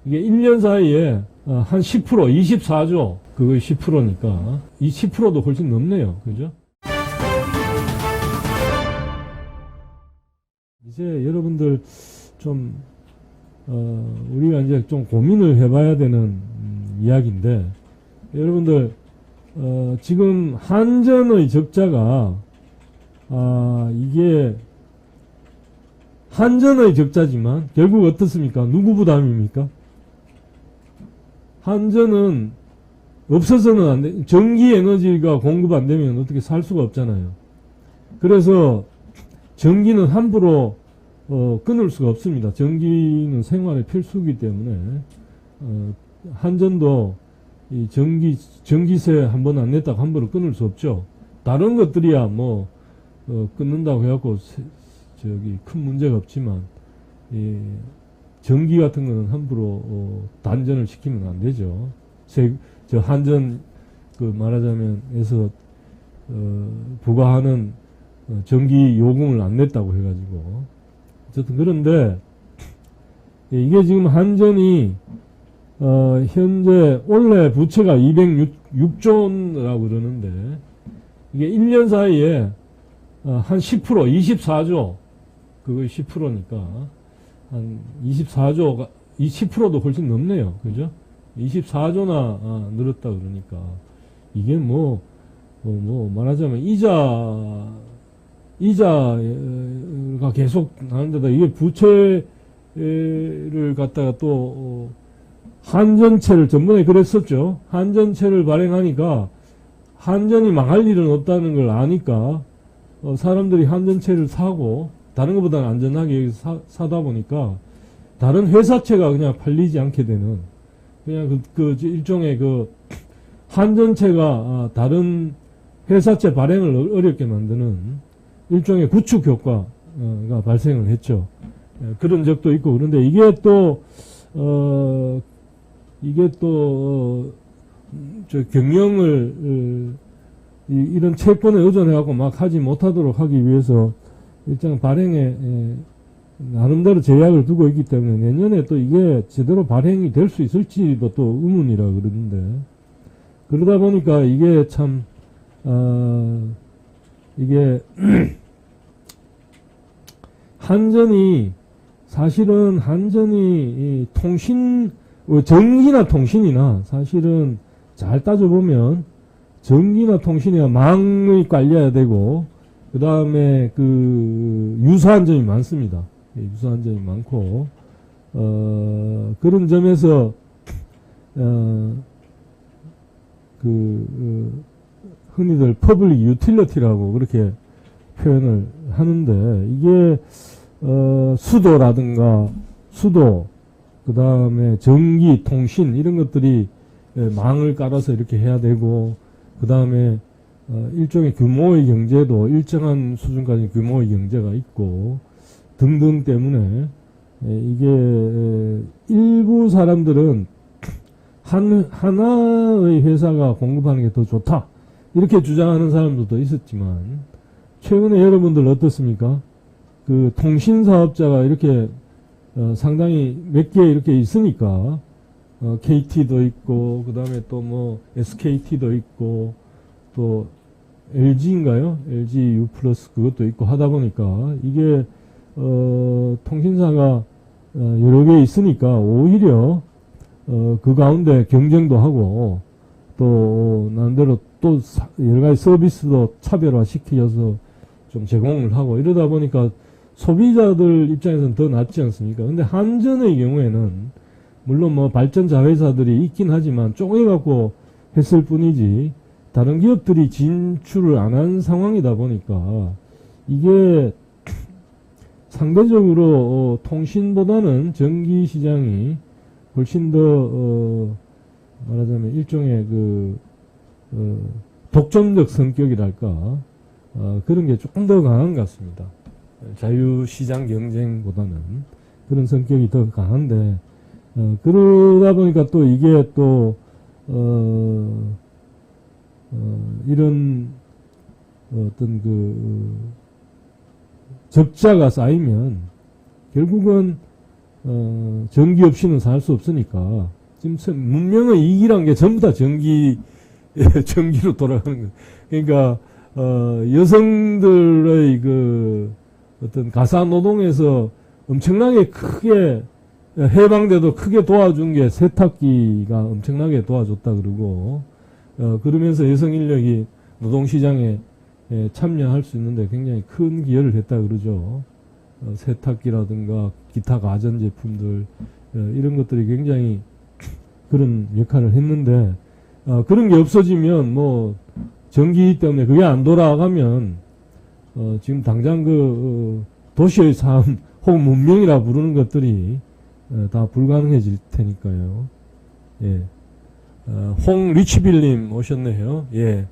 이게 1년 사이에 한 10%, 24조, 그거 10%니까 이 10%도 훨씬 넘네요. 그죠? 이제 여러분들 좀 우리가 이제 좀 고민을 해봐야 되는 이야기인데, 여러분들 지금 한전의 적자가 이게 한전의 적자지만 결국 어떻습니까? 누구 부담입니까? 한전은 없어서는 안 돼. 전기 에너지가 공급 안 되면 어떻게 살 수가 없잖아요. 그래서 전기는 함부로 끊을 수가 없습니다. 전기는 생활의 필수이기 때문에 한전도 이 전기세 한 번 안 냈다고 함부로 끊을 수 없죠. 다른 것들이야 뭐 끊는다고 해갖고 큰 문제가 없지만 전기 같은 거는 함부로 단전을 시키면 안 되죠. 저 한전 말하자면에서 부과하는 전기 요금을 안 냈다고 해가지고 어쨌든 그런데 이게 지금 한전이 현재 원래 부채가 206조라고 그러는데 이게 1년 사이에 한 10%, 24조, 그거 10%니까 한 24조가, 이 10%도 훨씬 넘네요. 그죠? 24조나 늘었다 그러니까 이게 말하자면 이자가 계속 나는데다 이게 부채를 갖다가 또 한전채를 전번에 그랬었죠. 한전채를 발행하니까 한전이 망할 일은 없다는 걸 아니까 사람들이 한전채를 사고 다른 것보다는 안전하게 여기서 사다 보니까 다른 회사채가 그냥 팔리지 않게 되는, 그냥 일종의 한전채가 다른 회사채 발행을 어렵게 만드는 일종의 구축 효과가 발생을 했죠. 그런 적도 있고. 그런데 이게 또 경영을 이런 채권에 의존해갖고 막 하지 못하도록 하기 위해서 일정 발행에 나름대로 제약을 두고 있기 때문에 내년에 또 이게 제대로 발행이 될 수 있을지도 또 의문이라 그러는데, 그러다 보니까 이게 참 이게 사실은 한전이 전기나 통신이나 사실은 잘 따져보면 전기나 통신이나 망이 깔려야 되고, 그 다음에 유사한 점이 많습니다. 유사한 점이 많고, 그런 점에서, 흔히들 퍼블릭 유틸리티라고 그렇게 표현을 하는데, 이게, 수도라든가, 그 다음에 전기, 통신, 이런 것들이 망을 깔아서 이렇게 해야 되고, 그 다음에, 일종의 규모의 경제도 일정한 수준까지 규모의 경제가 있고, 등등 때문에, 이게, 일부 사람들은 하나의 회사가 공급하는 게 더 좋다, 이렇게 주장하는 사람들도 있었지만, 최근에 여러분들 어떻습니까? 통신사업자가 이렇게, 상당히 몇 개 이렇게 있으니까, KT도 있고, 그 다음에 또 SKT도 있고, 또 LG인가요? LG U 플러스 그것도 있고 하다 보니까 이게 통신사가 여러 개 있으니까 오히려 그 가운데 경쟁도 하고 또 나름대로 또 여러 가지 서비스도 차별화 시켜서 좀 제공을 하고 이러다 보니까 소비자들 입장에서는 더 낫지 않습니까? 근데 한전의 경우에는 물론 발전 자회사들이 있긴 하지만 쪼개갖고 했을 뿐이지 다른 기업들이 진출을 안 한 상황이다 보니까 이게 상대적으로 통신보다는 전기 시장이 훨씬 더 말하자면 일종의 독점적 성격이랄까 그런 게 조금 더 강한 것 같습니다. 자유시장 경쟁보다는 그런 성격이 더 강한데 그러다 보니까 또 이게 또 이런 어떤 적자가 쌓이면 결국은 전기 없이는 살 수 없으니까 지금 문명의 이익이란 게 전부 다 전기로 돌아가는 거예요. 그러니까 여성들의 그 어떤 가사 노동에서 엄청나게 크게 해방돼도 크게 도와준 게 세탁기가 엄청나게 도와줬다 그러고 그러면서 여성 인력이 노동시장에 참여할 수 있는데 굉장히 큰 기여를 했다 그러죠. 세탁기라든가 기타 가전제품들 이런 것들이 굉장히 그런 역할을 했는데 그런 게 없어지면 뭐 전기 때문에 그게 안 돌아가면 지금 당장 그 도시의 삶 혹은 문명이라 부르는 것들이 다 불가능해질 테니까요. 예. 홍 리치빌님 오셨네요. 예.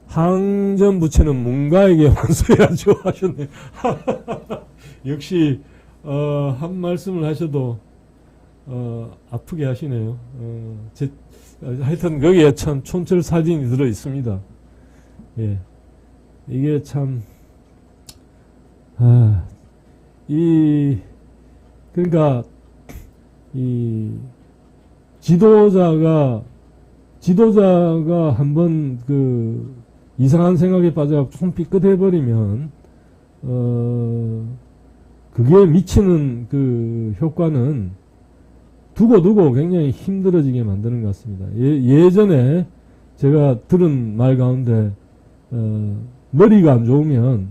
항전 부채는 문가에게 완수해야죠 하셨네요. 역시 한 말씀을 하셔도 아프게 하시네요. 하여튼 거기에 참 촌철살인이 들어 있습니다. 예. 이게 참 그러니까 이 지도자가 한번 그 이상한 생각에 빠져서 손 삐끗해버리면 그게 미치는 그 효과는 두고 굉장히 힘들어지게 만드는 것 같습니다. 예전에 제가 들은 말 가운데 머리가 안 좋으면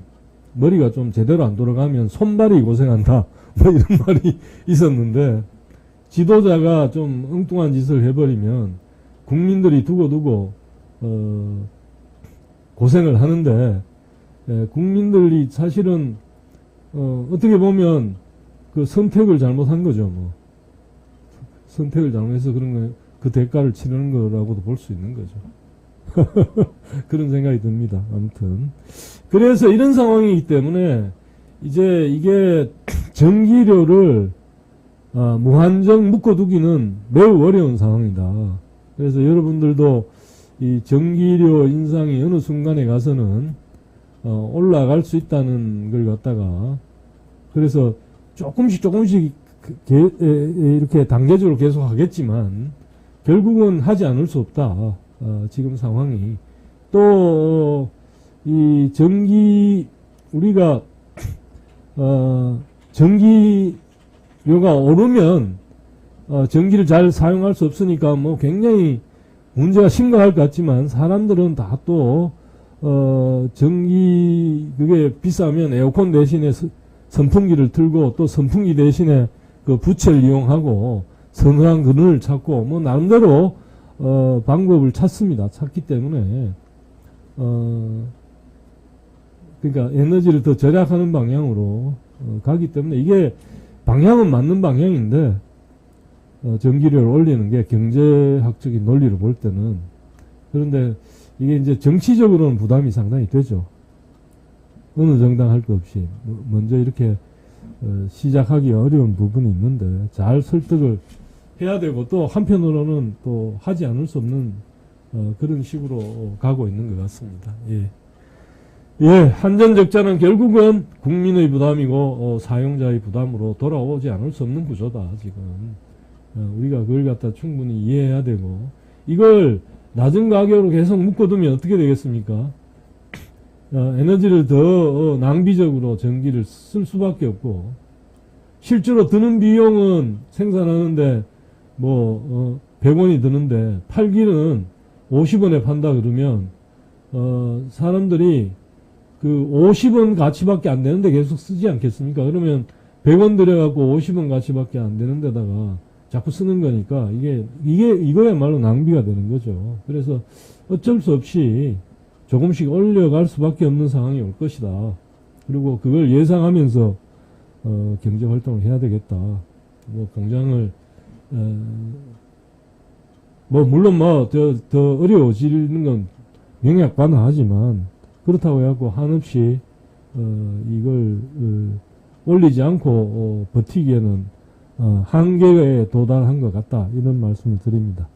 머리가 좀 제대로 안 돌아가면 손발이 고생한다 뭐 이런 말이 있었는데 지도자가 좀 엉뚱한 짓을 해버리면 국민들이 두고 고생을 하는데 국민들이 사실은 어떻게 보면 그 선택을 잘못한 거죠. 뭐 선택을 잘못해서 그런 거 그 대가를 치르는 거라고도 볼 수 있는 거죠. 그런 생각이 듭니다. 아무튼 그래서 이런 상황이기 때문에 이제 이게 전기료를 무한정 묶어두기는 매우 어려운 상황이다. 그래서 여러분들도 이 전기료 인상이 어느 순간에 가서는 올라갈 수 있다는 걸 갖다가 그래서 조금씩 이렇게 단계적으로 계속 하겠지만 결국은 하지 않을 수 없다. 지금 상황이 또 이 우리가 전기료가 오르면 전기를 잘 사용할 수 없으니까 뭐 굉장히 문제가 심각할 것 같지만 사람들은 다 또 전기 그게 비싸면 에어컨 대신에 선풍기를 틀고 또 선풍기 대신에 그 부채를 이용하고 서늘한 그늘을 찾고 뭐 나름대로 방법을 찾기 때문에 그러니까 에너지를 더 절약하는 방향으로 가기 때문에 이게 방향은 맞는 방향인데 전기료를 올리는 게 경제학적인 논리로 볼 때는 그런데 이게 이제 정치적으로는 부담이 상당히 되죠. 어느 정당 할 것 없이 먼저 이렇게 시작하기 어려운 부분이 있는데 잘 설득을 해야 되고 또 한편으로는 또 하지 않을 수 없는 그런 식으로 가고 있는 것 같습니다. 예, 한전적자는 결국은 국민의 부담이고 사용자의 부담으로 돌아오지 않을 수 없는 구조다. 지금 우리가 그걸 갖다 충분히 이해해야 되고 이걸 낮은 가격으로 계속 묶어두면 어떻게 되겠습니까? 에너지를 더 낭비적으로 전기를 쓸 수밖에 없고 실제로 드는 비용은 생산하는데 뭐 100원이 드는데 팔기는 50원에 판다 그러면 사람들이 그 50원 가치밖에 안 되는데 계속 쓰지 않겠습니까? 그러면 100원 들여갖고 50원 가치밖에 안 되는 데다가 자꾸 쓰는 거니까 이거야말로 낭비가 되는 거죠. 그래서 어쩔 수 없이 조금씩 올려갈 수밖에 없는 상황이 올 것이다. 그리고 그걸 예상하면서 경제 활동을 해야 되겠다. 뭐 공장을 물론 더 어려워지는 건 명약반하지만 그렇다고 해갖고 한없이 이걸 올리지 않고 버티기에는 한계에 도달한 것 같다. 이런 말씀을 드립니다.